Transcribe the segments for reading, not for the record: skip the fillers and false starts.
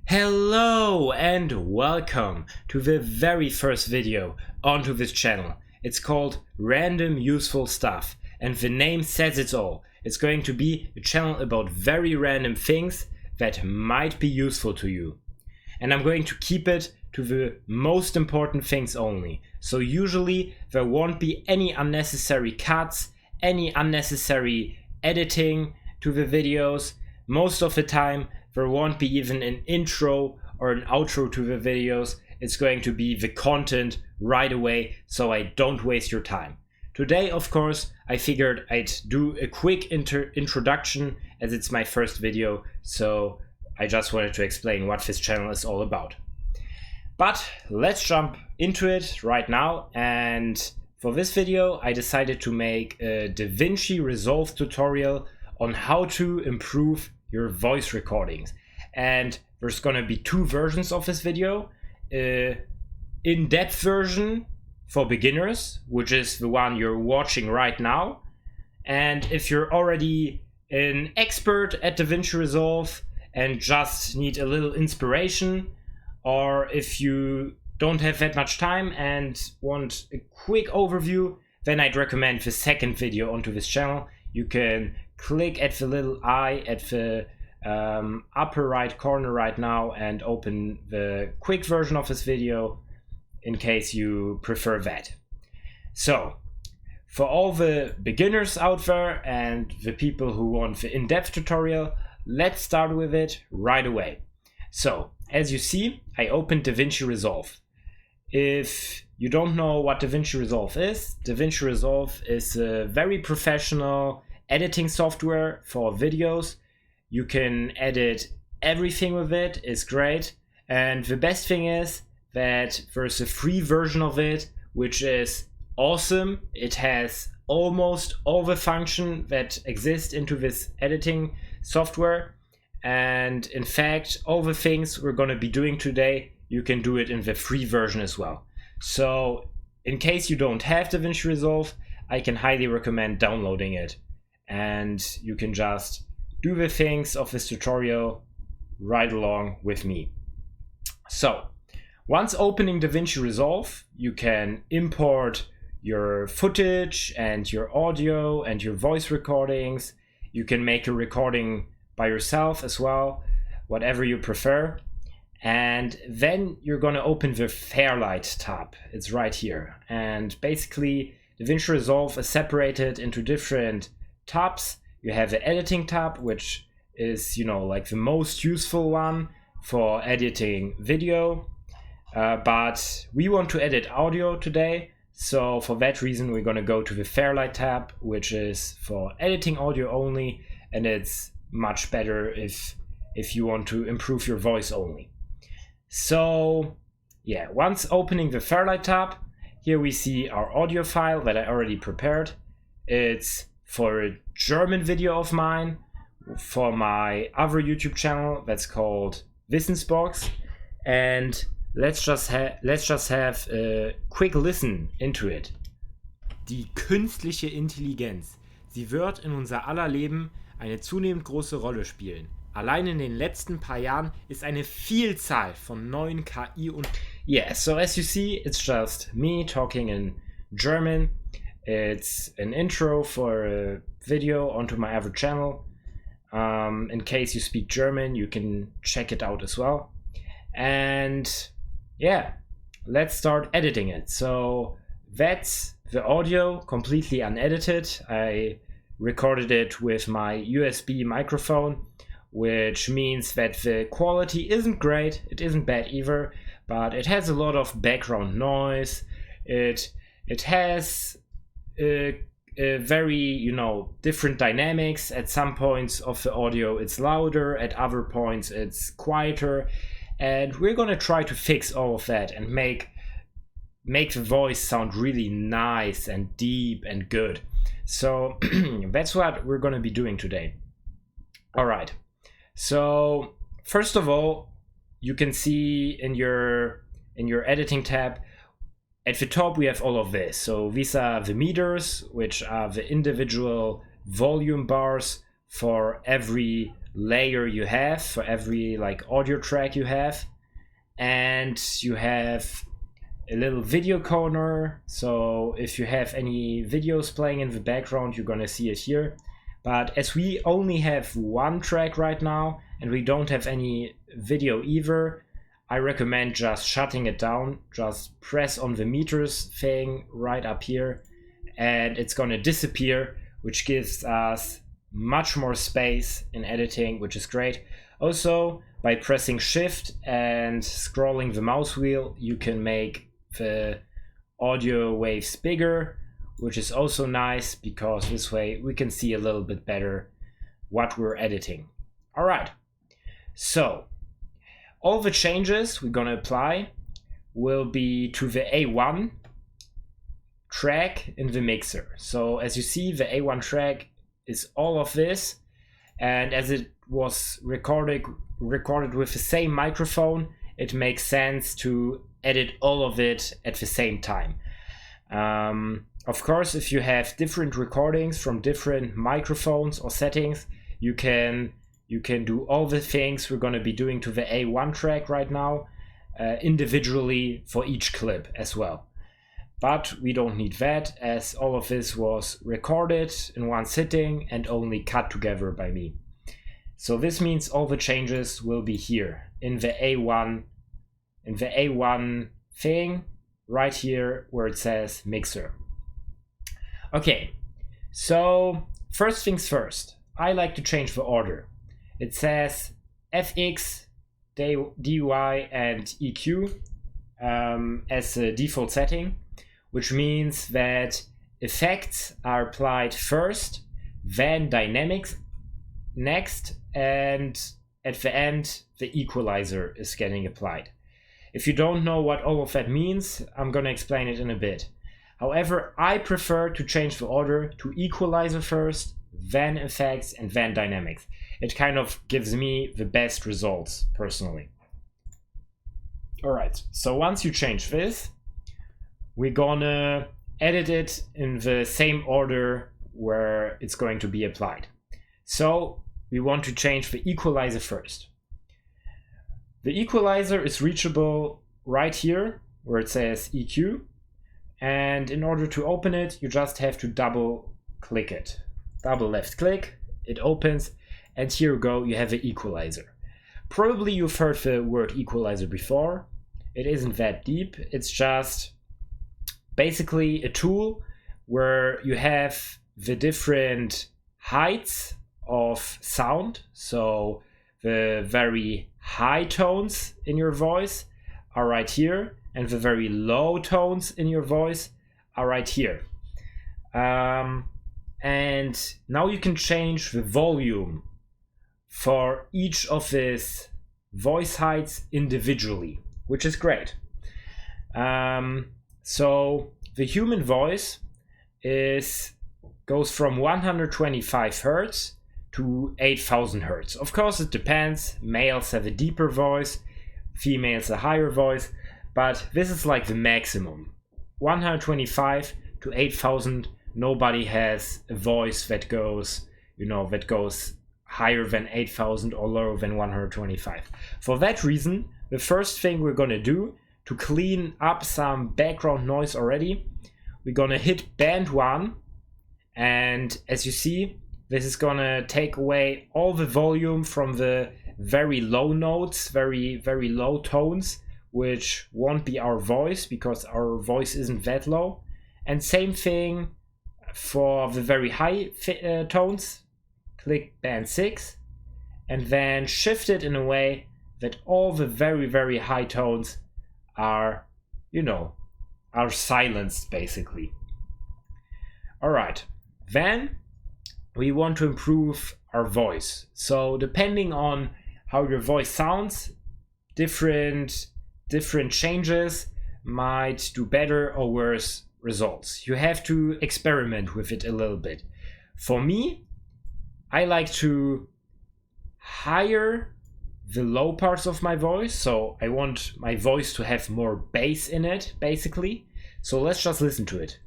Hello and welcome to the very first video onto this channel. It's called Random Useful Stuff and the name says it all. It's going to be a channel about very random things that might be useful to you. And I'm going to keep it to the most important things only. So usually there won't be any unnecessary cuts, any unnecessary editing to the videos. Most of the time there won't be even an intro or an outro to the videos. It's going to be the content right away, so I don't waste your time. Today, of course, I figured I'd do a quick introduction as it's my first video, so I just wanted to explain what this channel is all about. But let's jump into it right now, and for this video I decided to make a Davinci Resolve tutorial on how to improve your voice recordings. And there's gonna be two versions of this video. In-depth version for beginners, which is the one you're watching right now. And if you're already an expert at Davinci Resolve and just need a little inspiration, or if you don't have that much time and want a quick overview, then I'd recommend the second video onto this channel. You can click at the little eye at the upper right corner right now and open the quick version of this video in case you prefer that. So, for all the beginners out there and the people who want the in-depth tutorial, let's start with it right away. So, as you see, I opened Davinci Resolve. If you don't know what Davinci Resolve is a very professional editing software for videos. You can edit everything with it, it's great. And the best thing is that there's a free version of it, which is awesome. It has almost all the function that exists into this editing software. And in fact, all the things we're going to be doing today, you can do it in the free version as well. So in case you don't have Davinci Resolve, I can highly recommend downloading it. And you can just do the things of this tutorial right along with me. So, once opening Davinci Resolve, you can import your footage and your audio and your voice recordings. You can make a recording by yourself as well, whatever you prefer. And then you're going to open the Fairlight tab. It's right here. And basically, Davinci Resolve is separated into different tabs. You have the editing tab, which is, like the most useful one for editing video. But we want to edit audio today. So for that reason, we're going to go to the Fairlight tab, which is for editing audio only. And it's much better if you want to improve your voice only. So yeah, once opening the Fairlight tab, here we see our audio file that I already prepared. It's for a German video of mine for my other YouTube channel that's called Wissensbox, and let's just have a quick listen into it. Die künstliche Intelligenz. Sie wird in unser aller Leben eine zunehmend große Rolle spielen. Allein in den letzten paar Jahren ist eine Vielzahl von neuen KI und... Yeah, so as you see, it's just me talking in German. It's an intro for a video onto my other channel. In case you speak German, you can check it out as well. And yeah, let's start editing it. So that's the audio, completely unedited. I recorded it with my USB microphone, which means that the quality isn't great. It isn't bad either, but it has a lot of background noise. It has a very, different dynamics. At some points of the audio it's louder, at other points it's quieter, and we're gonna try to fix all of that and make the voice sound really nice and deep and good. So that's what we're gonna be doing today. All right, so first of all, you can see in your editing tab, at the top we have all of this. So these are the meters, which are the individual volume bars for every layer you have, for every like audio track you have. And you have a little video corner, so if you have any videos playing in the background, you're gonna see it here. But as we only have one track right now and we don't have any video either, I recommend just shutting it down. Just press on the meters thing right up here and it's gonna disappear, which gives us much more space in editing, which is great. Also, by pressing shift and scrolling the mouse wheel, you can make the audio waves bigger, which is also nice because this way we can see a little bit better what we're editing. All right, so all the changes we're gonna apply will be to the A1 track in the mixer. So as you see, the A1 track is all of this, and as it was recorded with the same microphone, it makes sense to edit all of it at the same time. Of course, if you have different recordings from different microphones or settings, you can do all the things we're going to be doing to the A1 track right now individually for each clip as well. But we don't need that, as all of this was recorded in one sitting and only cut together by me. So this means all the changes will be here in the A1 thing right here where it says mixer. Okay, so first things first, I like to change the order. It says FX, DUI and EQ as a default setting, which means that effects are applied first, then dynamics next, and at the end the equalizer is getting applied. If you don't know what all of that means, I'm gonna explain it in a bit. However, I prefer to change the order to equalizer first, then effects, and then dynamics. It kind of gives me the best results personally. Alright, so once you change this, we're gonna edit it in the same order where it's going to be applied. So we want to change the equalizer first. The equalizer is reachable right here where it says EQ, and in order to open it, you just have to double click it. Double left click, it opens, and here you go, you have the equalizer. Probably you've heard the word equalizer before. It isn't that deep, it's just basically a tool where you have the different heights of sound. So the very high tones in your voice are right here, and the very low tones in your voice are right here. And now you can change the volume for each of these voice heights individually, which is great. So the human voice goes from 125 hertz to 8000 hertz. Of course, it depends. Males have a deeper voice, females a higher voice, but this is like the maximum. 125 to 8000. Nobody has a voice that goes, that goes higher than 8000 or lower than 125. For that reason, the first thing we're gonna do to clean up some background noise already, we're gonna hit band 1, and as you see, this is gonna take away all the volume from the very low notes, very, very low tones, which won't be our voice because our voice isn't that low. And same thing for the very high tones. Click band 6 and then shift it in a way that all the very, very high tones are, are silenced basically. All right, then we want to improve our voice. So depending on how your voice sounds, different changes might do better or worse results. You have to experiment with it a little bit. For me, I like to higher the low parts of my voice, so I want my voice to have more bass in it, basically. So let's just listen to it.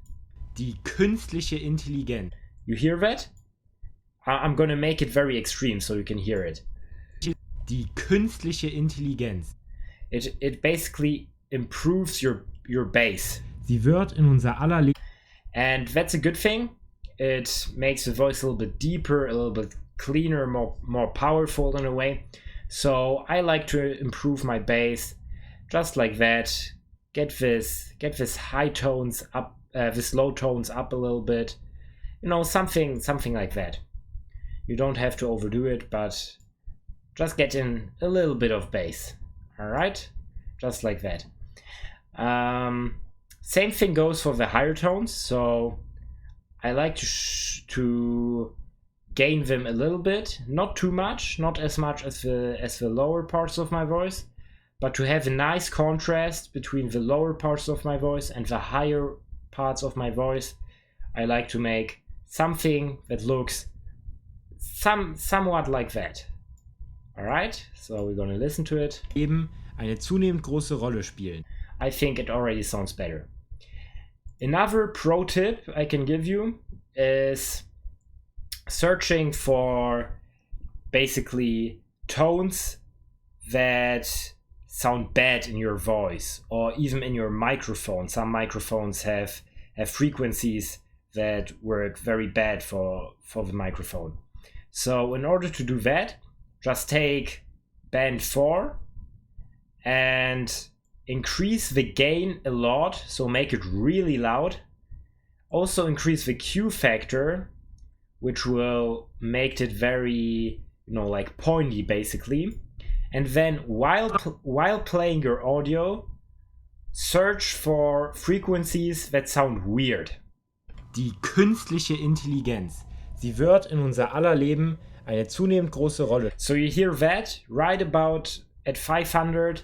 Die künstliche Intelligenz. You hear that? I'm gonna make it very extreme so you can hear it. Die künstliche Intelligenz. It basically improves your bass. Sie wird in unser aller Leben. And that's a good thing. It makes the voice a little bit deeper, a little bit cleaner, more powerful in a way. So I like to improve my bass just like that. Get this high tones up, this low tones up a little bit. You know, something like that. You don't have to overdo it, but just get in a little bit of bass. All right, just like that. Same thing goes for the higher tones. So I like to gain them a little bit, not too much, not as much as the lower parts of my voice, but to have a nice contrast between the lower parts of my voice and the higher parts of my voice. I like to make something that looks somewhat like that. All right, so we're gonna listen to it. Eben eine zunehmend große Rolle spielen. I think it already sounds better. Another pro tip I can give you is searching for basically tones that sound bad in your voice or even in your microphone. Some microphones have frequencies that work very bad for the microphone. So in order to do that, just take band 4 and increase the gain a lot, so make it really loud. Also increase the Q factor, which will make it very, like pointy basically. And then while playing your audio, search for frequencies that sound weird. Die künstliche Intelligenz. Sie wird in unser aller Leben eine zunehmend große Rolle. So you hear that right about at 500,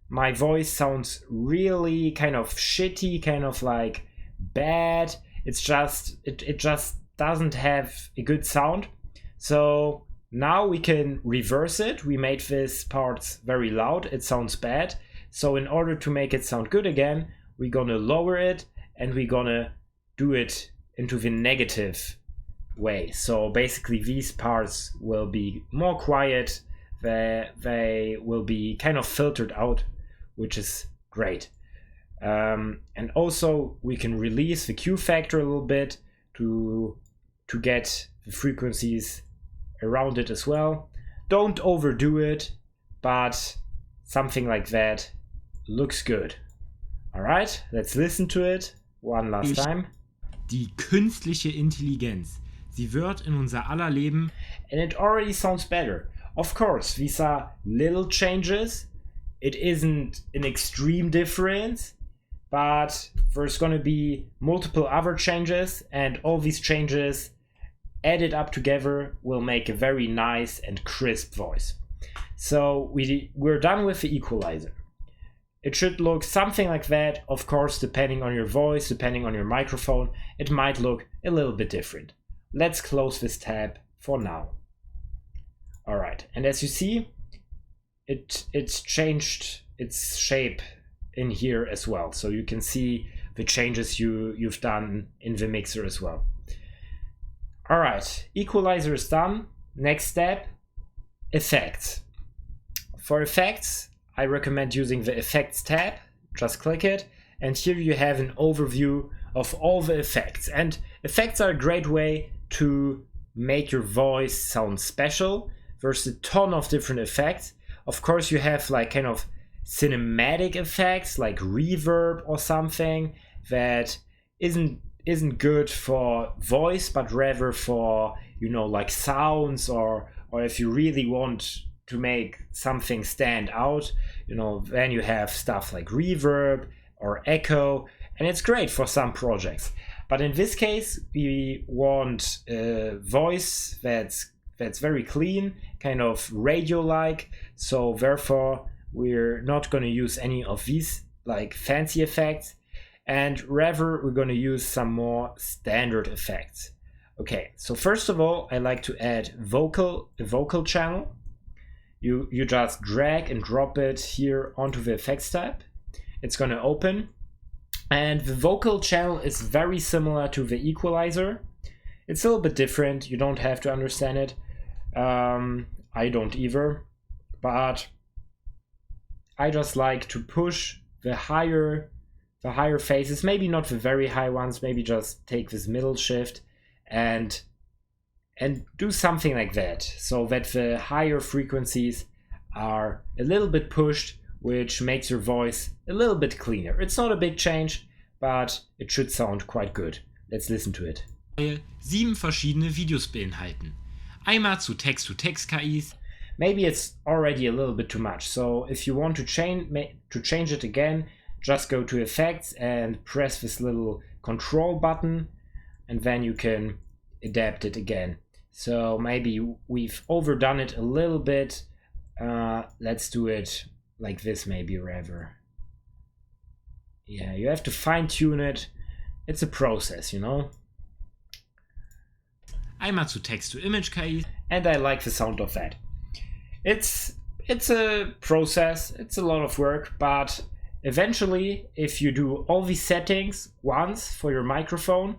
my voice sounds really kind of shitty, kind of like bad. It's just it just doesn't have a good sound. So now we can reverse it. We made these parts very loud. It sounds bad. So in order to make it sound good again, we're gonna lower it and we're gonna do it into the negative way. So basically these parts will be more quiet. They will be kind of filtered out, which is great. And also we can release the Q factor a little bit to get the frequencies around it as well. Don't overdo it, but something like that looks good. All right, let's listen to it one last time. Die künstliche Intelligenz. Sie wird in unser aller Leben. And it already sounds better. Of course, these are little changes. It isn't an extreme difference, but there's going to be multiple other changes, and all these changes added up together will make a very nice and crisp voice. So we're done with the equalizer. It should look something like that. Of course, depending on your voice, depending on your microphone, it might look a little bit different. Let's close this tab for now. All right, and as you see, it's changed its shape in here as well. So you can see the changes you've done in the mixer as well. All right, equalizer is done. Next step, effects. For effects, I recommend using the effects tab. Just click it, and here you have an overview of all the effects. And effects are a great way to make your voice sound special. There's a ton of different effects. Of course, you have like kind of cinematic effects like reverb or something that isn't good for voice, but rather for, like sounds, or if you really want to make something stand out, then you have stuff like reverb or echo, and it's great for some projects. But in this case, we want a voice that's very clean, kind of radio-like. So therefore, we're not going to use any of these like fancy effects, and rather we're going to use some more standard effects. Okay, so first of all, I like to add a vocal channel. You just drag and drop it here onto the effects tab. It's going to open, and the vocal channel is very similar to the equalizer. It's a little bit different. You don't have to understand it. I don't either, but I just like to push the higher phases, maybe not the very high ones, maybe just take this middle shift and do something like that, so that the higher frequencies are a little bit pushed, which makes your voice a little bit cleaner. It's not a big change, but it should sound quite good. Let's listen to it. 7 verschiedene Videos beinhalten. Einmal zu Text-to-Text-KIs. Maybe it's already a little bit too much, so if you want to change it again, just go to Effects and press this little Control button, and then you can adapt it again. So maybe we've overdone it a little bit. Let's do it like this, maybe, rather. Yeah, you have to fine-tune it. It's a process, you know? Einmal zu Text-to-Image-KIs. And I like the sound of that. It's a process, it's a lot of work, but eventually, if you do all these settings once for your microphone,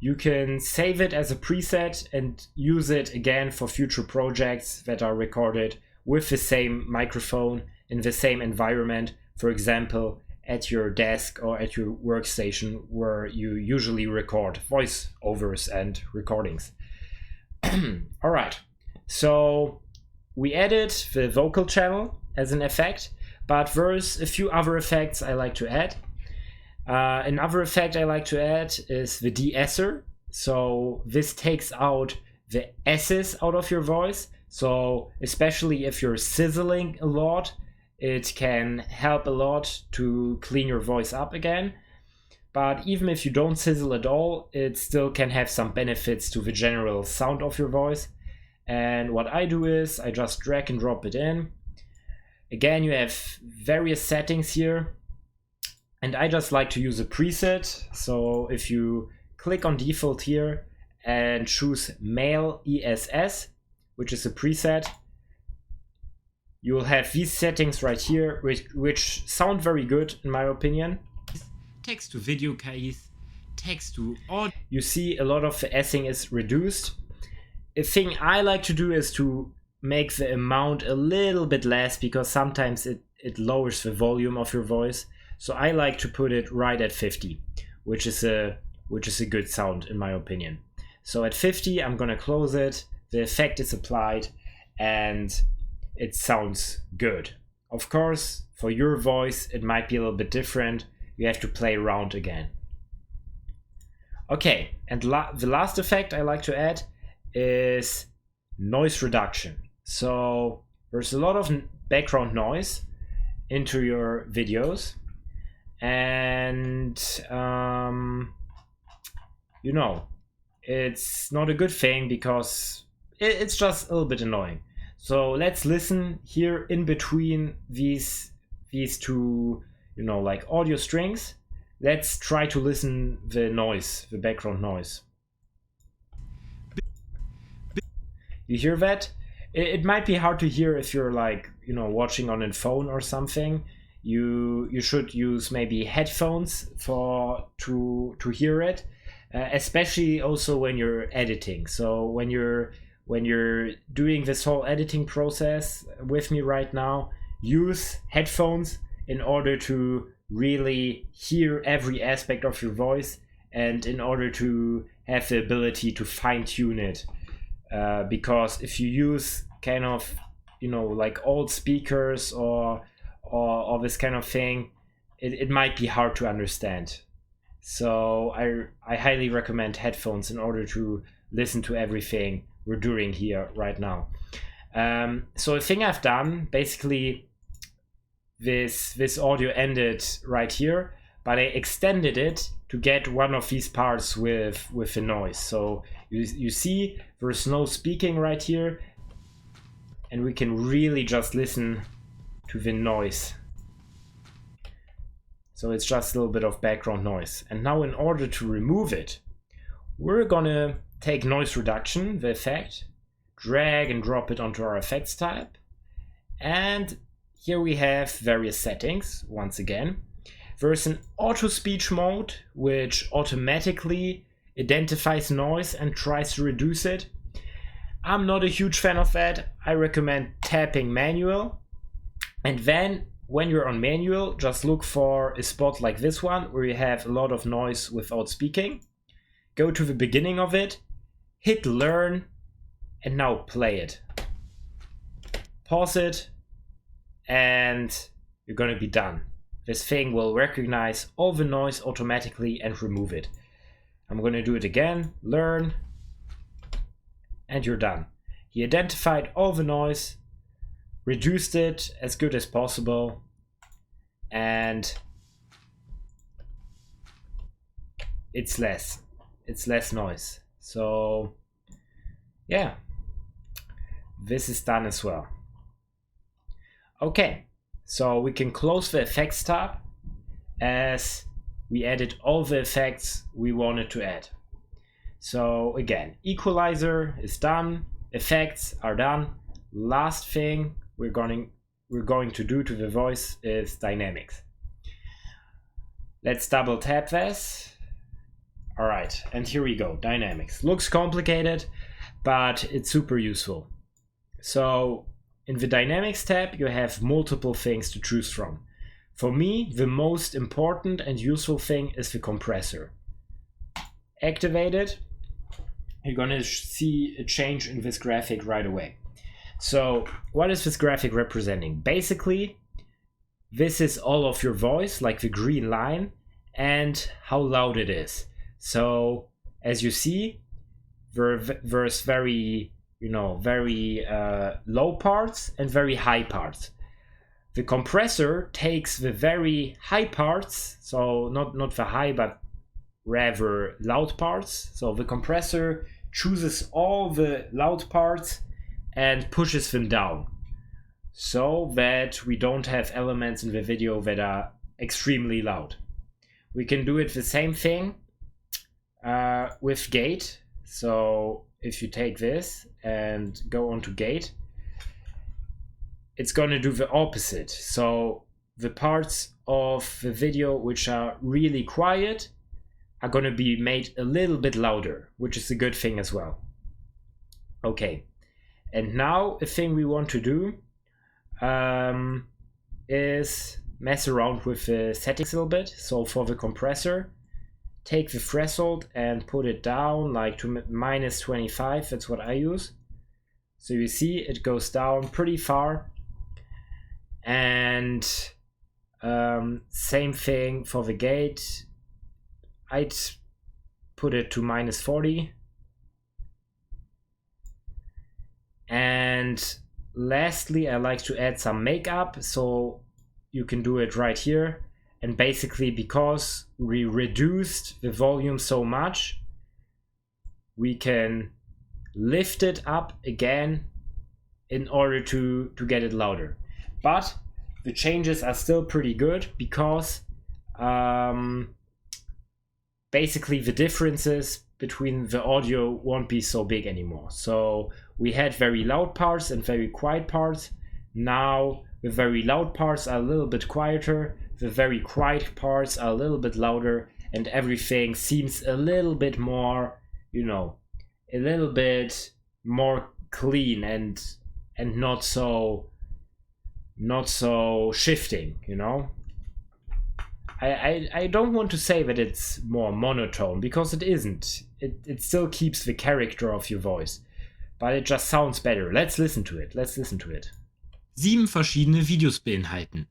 you can save it as a preset and use it again for future projects that are recorded with the same microphone in the same environment, for example, at your desk or at your workstation where you usually record voiceovers and recordings. All right, so we added the vocal channel as an effect, but there's a few other effects I like to add. Another effect I like to add is the de-esser. So this takes out the S's out of your voice. So especially if you're sizzling a lot, it can help a lot to clean your voice up again. But even if you don't sizzle at all, it still can have some benefits to the general sound of your voice. And what I do is I just drag and drop it in. Again, you have various settings here. And I just like to use a preset. So if you click on default here and choose Male ESS, which is a preset, you will have these settings right here, which sound very good in my opinion. Text to video KIs, text to audio. You see a lot of the S-ing is reduced. A thing I like to do is to make the amount a little bit less, because sometimes it lowers the volume of your voice. So I like to put it right at 50, which is a good sound in my opinion. So at 50, I'm gonna close it. The effect is applied and it sounds good. Of course, for your voice, it might be a little bit different. You have to play around again. Okay, and the last effect I like to add is noise reduction. So there's a lot of background noise into your videos, and you know, it's not a good thing because it's just a little bit annoying. So let's listen here in between these two, you know, like audio strings. Let's try to listen the noise, the background noise. You hear that? It might be hard to hear if you're like, you know, watching on a phone or something. You should use maybe headphones to hear it, especially also when you're editing. So when you're doing this whole editing process with me right now, use headphones in order to really hear every aspect of your voice and in order to have the ability to fine-tune it. Because if you use kind of, you know, like old speakers or this kind of thing, it might be hard to understand. So I highly recommend headphones in order to listen to everything we're doing here right now. So a thing I've done, basically this audio ended right here, but I extended it to get one of these parts with the noise. So you see there's no speaking right here, and we can really just listen to the noise. So it's just a little bit of background noise. And now in order to remove it, we're gonna take noise reduction, the effect, drag and drop it onto our effects type. And here we have various settings, once again. There's an auto speech mode, which automatically identifies noise and tries to reduce it. I'm not a huge fan of that. I recommend tapping manual. And then when you're on manual, just look for a spot like this one where you have a lot of noise without speaking. Go to the beginning of it, hit learn, and now play it. Pause it, and you're gonna be done. This thing will recognize all the noise automatically and remove it. I'm gonna do it again, learn, and you're done. He identified all the noise, reduced it as good as possible, and it's less noise. So yeah, this is done as well. Okay, so we can close the effects tab as we added all the effects we wanted to add. So again, equalizer is done, effects are done. Last thing we're going to do to the voice is dynamics. Let's double tap this. All right, and here we go, dynamics. Looks complicated, but it's super useful. So in the dynamics tab, you have multiple things to choose from. For me, the most important and useful thing is the compressor. Activate it. You're gonna see a change in this graphic right away. So what is this graphic representing? Basically, this is all of your voice, like the green line, and how loud it is. So as you see, there's very low parts and very high parts. The compressor takes the very high parts, so not the high, but rather loud parts. So the compressor chooses all the loud parts and pushes them down, so that we don't have elements in the video that are extremely loud. We can do it the same thing with gate. So if you take this and go onto gate, it's going to do the opposite. So the parts of the video which are really quiet are going to be made a little bit louder, which is a good thing as well. Okay, and now a thing we want to do is mess around with the settings a little bit. So for the compressor, take the threshold and put it down like to -25. That's what I use. So you see it goes down pretty far. And same thing for the gate. I'd put it to -40. And lastly, I like to add some makeup. So you can do it right here. And basically, because we reduced the volume so much, we can lift it up again in order to get it louder. But the changes are still pretty good, because basically the differences between the audio won't be so big anymore. So we had very loud parts and very quiet parts. Now the very loud parts are a little bit quieter, the very quiet parts are a little bit louder, and everything seems a little bit more, a little bit more clean and not so shifting, I don't want to say that it's more monotone, because it isn't. It still keeps the character of your voice, but it just sounds better. Let's listen to it. 7 verschiedene Videos beinhalten.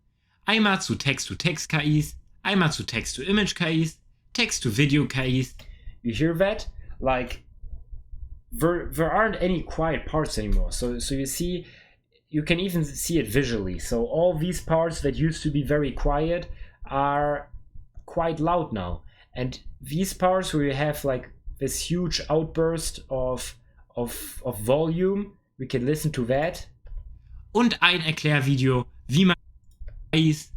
Einmal zu Text-to-Text-KIs, einmal zu Text-to-Image-KIs, Text-to-Video-KIs. You hear that? Like, there aren't any quiet parts anymore. So you see, you can even see it visually. So all these parts that used to be very quiet are quite loud now. And these parts where you have like this huge outburst of volume, we can listen to that. Und ein Erklärvideo, wie man KIs.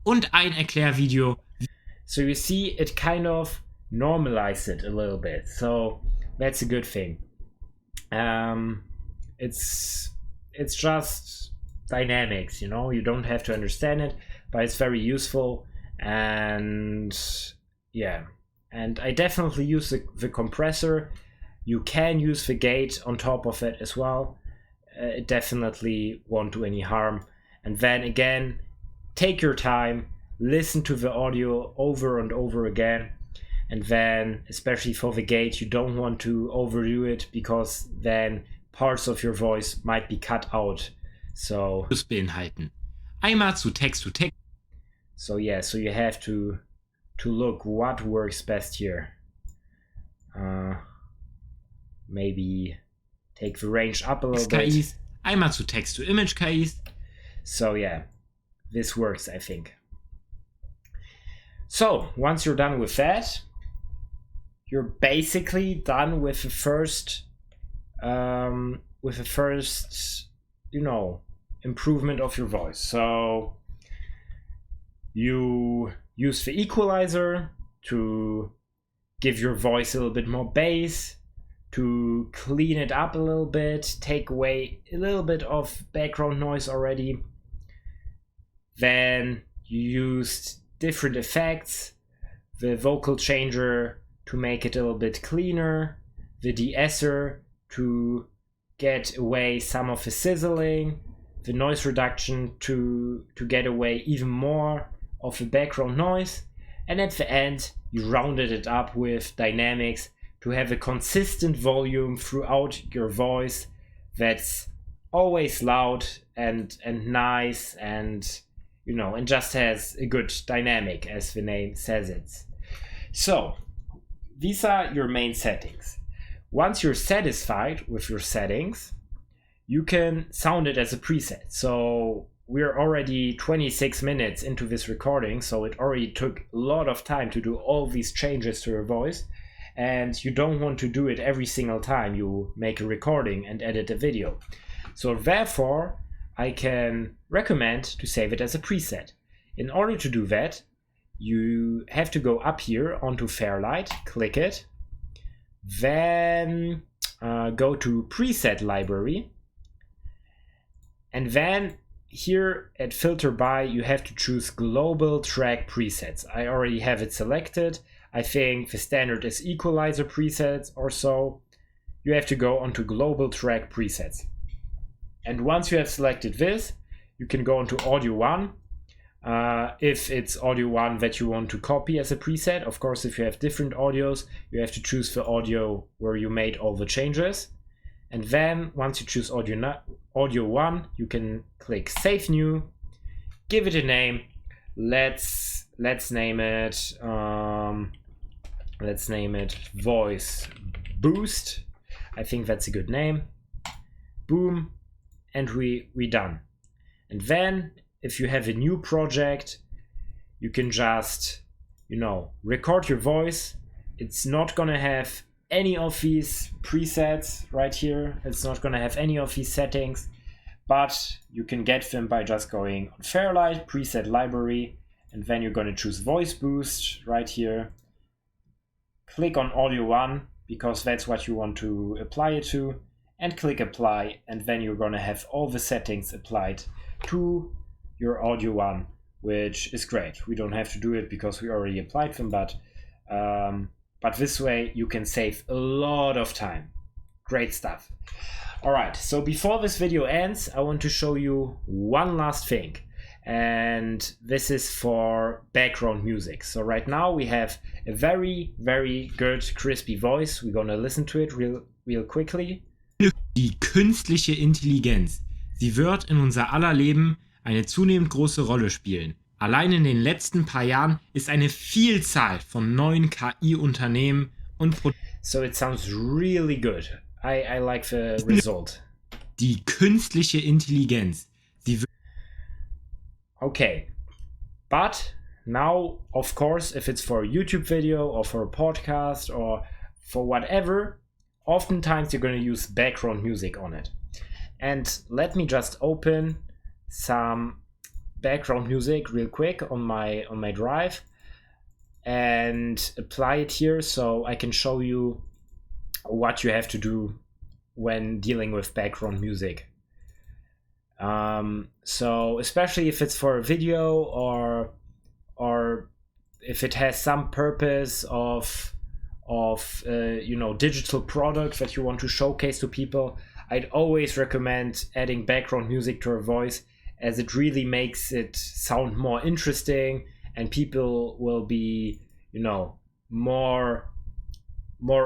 Und ein Erklärvideo. So you see, it kind of normalized it a little bit. So that's a good thing. It's just dynamics, you don't have to understand it, but it's very useful. And yeah, And I definitely use the compressor. You can use the gate on top of it as well. It definitely won't do any harm. And then again, take your time, listen to the audio over and over again. And then, especially for the gate, you don't want to overdo it, because then parts of your voice might be cut out. So beinhalten. Einmal zu Text. So yeah, so you have to look what works best here. Maybe take the range up a little bit. KIs, einmal zu Text-to-Image KIs. So yeah, this works, I think. So once you're done with that, you're basically done with the first, improvement of your voice. So you use the equalizer to give your voice a little bit more bass, to clean it up a little bit, take away a little bit of background noise already. Then you used different effects, the vocal changer to make it a little bit cleaner, the de-esser to get away some of the sizzling, the noise reduction to get away even more of the background noise, and at the end you rounded it up with dynamics to have a consistent volume throughout your voice that's always loud and nice, and and just has a good dynamic, as the name says it. So these are your main settings. Once you're satisfied with your settings, you can sound it as a preset. So we're already 26 minutes into this recording, so it already took a lot of time to do all these changes to your voice, and you don't want to do it every single time you make a recording and edit a video. So therefore, I can recommend to save it as a preset. In order to do that, you have to go up here onto Fairlight, click it, then go to Preset Library, and then here at Filter By you have to choose Global Track Presets. I already have it selected. I think the standard is Equalizer Presets or so. You have to go onto Global Track Presets. And once you have selected this, you can go into Audio 1. If it's Audio 1 that you want to copy as a preset. Of course, if you have different audios, you have to choose the audio where you made all the changes. And then once you choose Audio 1, you can click Save New, give it a name. Let's name it Voice Boost. I think that's a good name. Boom, and we done. And then if you have a new project, you can just record your voice. It's not gonna have any of these presets right here. It's not gonna have any of these settings, but you can get them by just going on Fairlight, Preset Library, and then you're gonna choose Voice Boost right here. Click on Audio 1 because that's what you want to apply it to, and click Apply, and then you're gonna have all the settings applied to your Audio 1, which is great. We don't have to do it because we already applied them, but this way you can save a lot of time. Great stuff. All right, so before this video ends, I want to show you one last thing, and this is for background music. So right now we have a very, very good crispy voice. We're gonna listen to it real quickly. Die künstliche Intelligenz. Sie wird in unser aller Leben eine zunehmend große Rolle spielen. Allein in den letzten paar Jahren ist eine Vielzahl von neuen KI-Unternehmen und So it sounds really good. I like the result. Die künstliche Intelligenz. Okay, but now, of course, if it's for a YouTube video or for a podcast or for whatever, oftentimes you're going to use background music on it. And let me just open some background music real quick on my drive and apply it here so I can show you what you have to do when dealing with background music. So especially if it's for a video or if it has some purpose of digital product that you want to showcase to people, I'd always recommend adding background music to your voice, as it really makes it sound more interesting, and people will be, more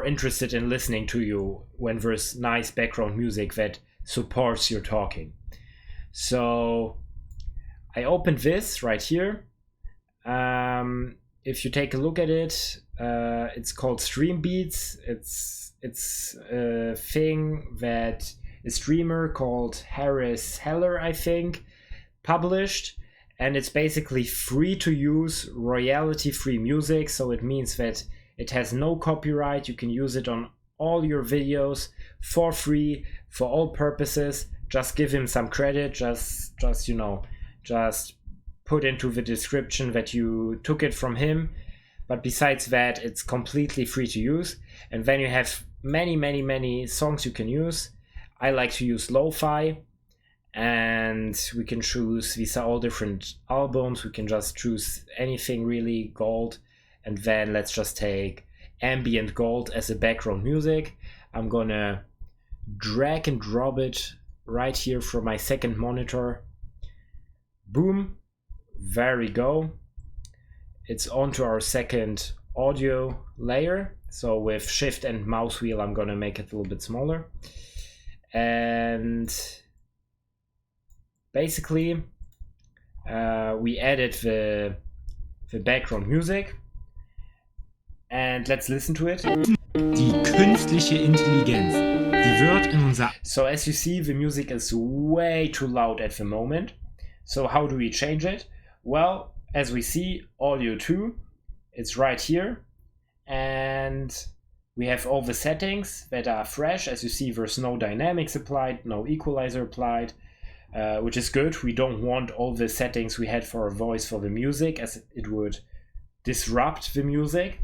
interested in listening to you when there's nice background music that supports your talking. So I opened this right here. If you take a look at it, it's called Stream Beats. It's a thing that a streamer called Harris Heller, I think, published, and it's basically free to use, royalty-free music. So it means that it has no copyright. You can use it on all your videos for free for all purposes. Just give him some credit. Just put into the description that you took it from him. But besides that, it's completely free to use. And then you have many songs you can use. I like to use lo-fi, and we can choose, these are all different albums. We can just choose anything really, gold. And then let's just take ambient gold as a background music. I'm gonna drag and drop it right here from my second monitor. Boom, there we go. It's onto our second audio layer. So with shift and mouse wheel, I'm gonna make it a little bit smaller. And basically, we added the background music. And let's listen to it. Die künstliche Intelligenz, die wird in unser... So as you see, the music is way too loud at the moment. So how do we change it? Well, as we see, audio 2, it's right here. And we have all the settings that are fresh. As you see, there's no dynamics applied, no equalizer applied, which is good. We don't want all the settings we had for our voice for the music, as it would disrupt the music.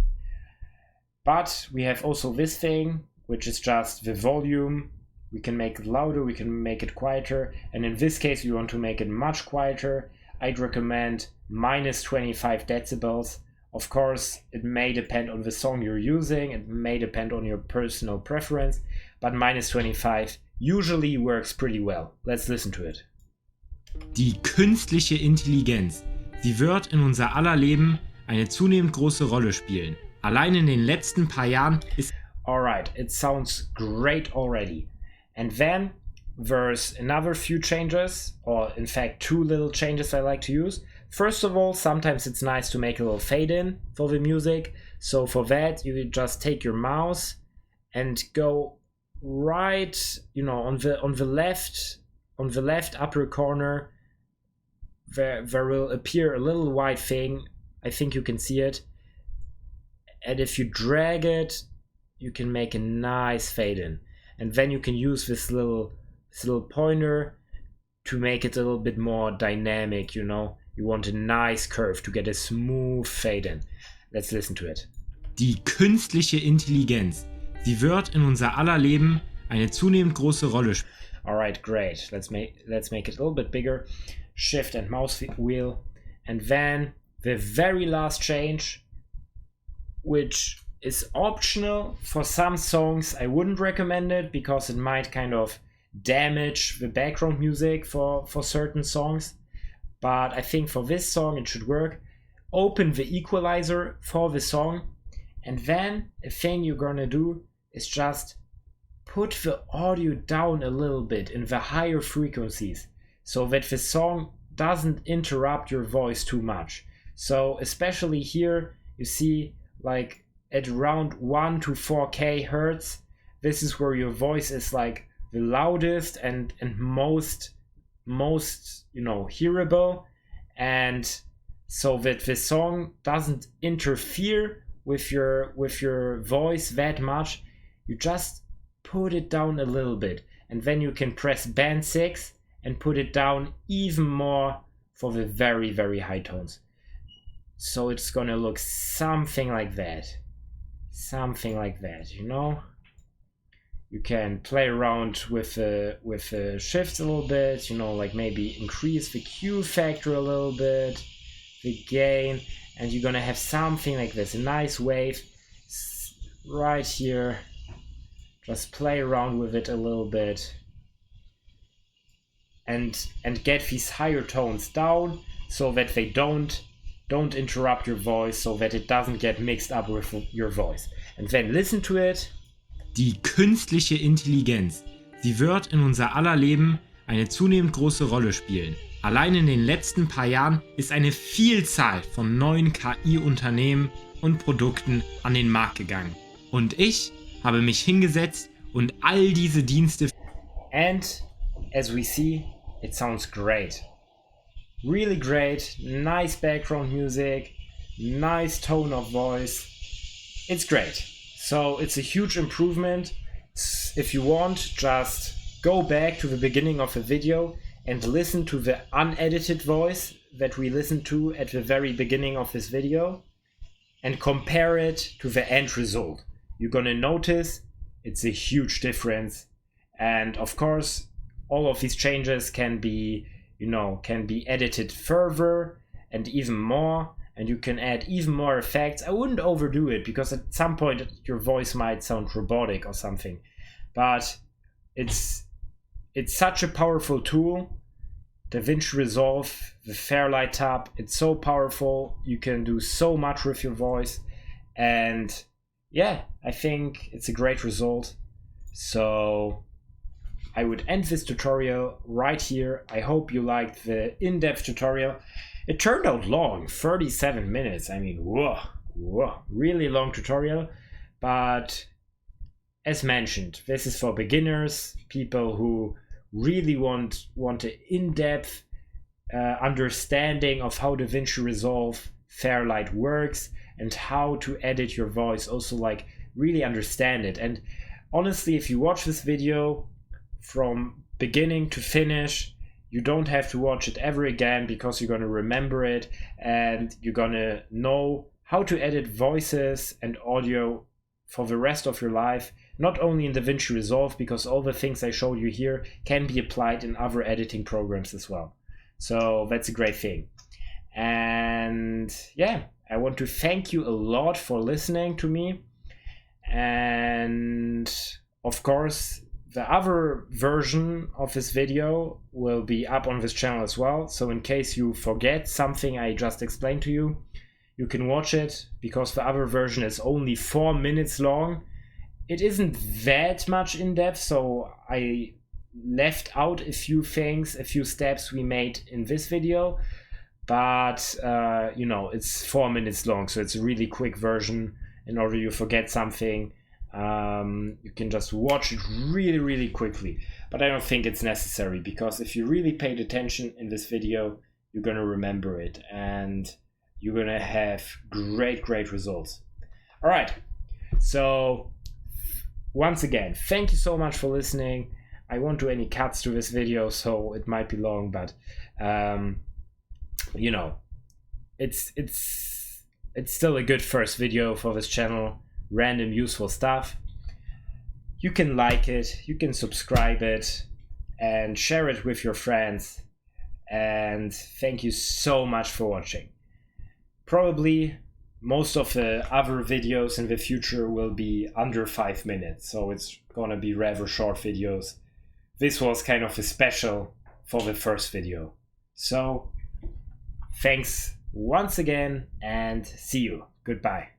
But we have also this thing, which is just the volume. We can make it louder, we can make it quieter. And in this case, we want to make it much quieter. I'd recommend minus 25 decibels. Of course, it may depend on the song you're using. It may depend on your personal preference. But minus 25 usually works pretty well. Let's listen to it. Die künstliche Intelligenz, sie wird in unser aller Leben eine zunehmend große Rolle spielen. Allein in den letzten paar Jahren ist... Alright, it sounds great already. And then there's another few changes, or in fact 2 little changes I like to use. First of all, sometimes it's nice to make a little fade in for the music. So for that, you just take your mouse and go right, on the left upper corner. There will appear a little white thing. I think you can see it. And if you drag it, you can make a nice fade in. And then you can use this little pointer to make it a little bit more dynamic, You want a nice curve to get a smooth fade in. Let's listen to it. Die künstliche Intelligenz, sie wird in unser aller Leben eine zunehmend große Rolle spielen. Alright, great. Let's make it a little bit bigger. Shift and mouse wheel. And then the very last change, which is optional for some songs. I wouldn't recommend it because it might kind of damage the background music for certain songs. But I think for this song it should work. Open the equalizer for the song, and then a thing you're gonna do is just put the audio down a little bit in the higher frequencies so that the song doesn't interrupt your voice too much. So especially here, you see, like at around 1 to 4K hertz, this is where your voice is like the loudest and most hearable, and so that the song doesn't interfere with your voice that much. You just put it down a little bit, and then you can press band 6 and put it down even more for the very, very high tones. So it's gonna look something like that. You can play around with the shifts a little bit, like maybe increase the Q factor a little bit, the gain, and you're gonna have something like this, a nice wave right here. Just play around with it a little bit and get these higher tones down so that they don't interrupt your voice, so that it doesn't get mixed up with your voice. And then listen to it. Die künstliche Intelligenz. Sie wird in unser aller Leben eine zunehmend große Rolle spielen. Allein in den letzten paar Jahren ist eine Vielzahl von neuen KI-Unternehmen und Produkten an den Markt gegangen. Und ich habe mich hingesetzt und all diese Dienste. And as we see, it sounds great. Really great, nice background music, nice tone of voice. It's great. So it's a huge improvement. If you want, just go back to the beginning of the video and listen to the unedited voice that we listened to at the very beginning of this video and compare it to the end result. You're gonna notice it's a huge difference. And of course, all of these changes can be edited further and even more, and you can add even more effects. I wouldn't overdo it because at some point your voice might sound robotic or something, but it's such a powerful tool. Davinci Resolve, the Fairlight tab, it's so powerful. You can do so much with your voice, and yeah, I think it's a great result. So I would end this tutorial right here. I hope you liked the in-depth tutorial. It turned out long, 37 minutes. I mean, whoa, really long tutorial. But as mentioned, this is for beginners, people who really want an in-depth understanding of how Davinci Resolve Fairlight works and how to edit your voice, also like really understand it. And honestly, if you watch this video from beginning to finish, you don't have to watch it ever again, because you're going to remember it and you're going to know how to edit voices and audio for the rest of your life, not only in Davinci Resolve, because all the things I showed you here can be applied in other editing programs as well. So that's a great thing. And yeah, I want to thank you a lot for listening to me. And of course, the other version of this video will be up on this channel as well. So in case you forget something I just explained to you, you can watch it, because the other version is only 4 minutes long. It isn't that much in depth, so I left out a few things, a few steps we made in this video. But it's 4 minutes long, so it's a really quick version. In order you forget something, you can just watch it really, really quickly. But I don't think it's necessary, because if you really paid attention in this video, you're gonna remember it and you're gonna have great results. All right, so once again, thank you so much for listening. I won't do any cuts to this video, so it might be long, but it's still a good first video for this channel. Random useful stuff. You can like it, you can subscribe it, and share it with your friends. And thank you so much for watching. Probably most of the other videos in the future will be under 5 minutes, so it's gonna be rather short videos. This was kind of a special for the first video. So thanks once again, and see you. Goodbye.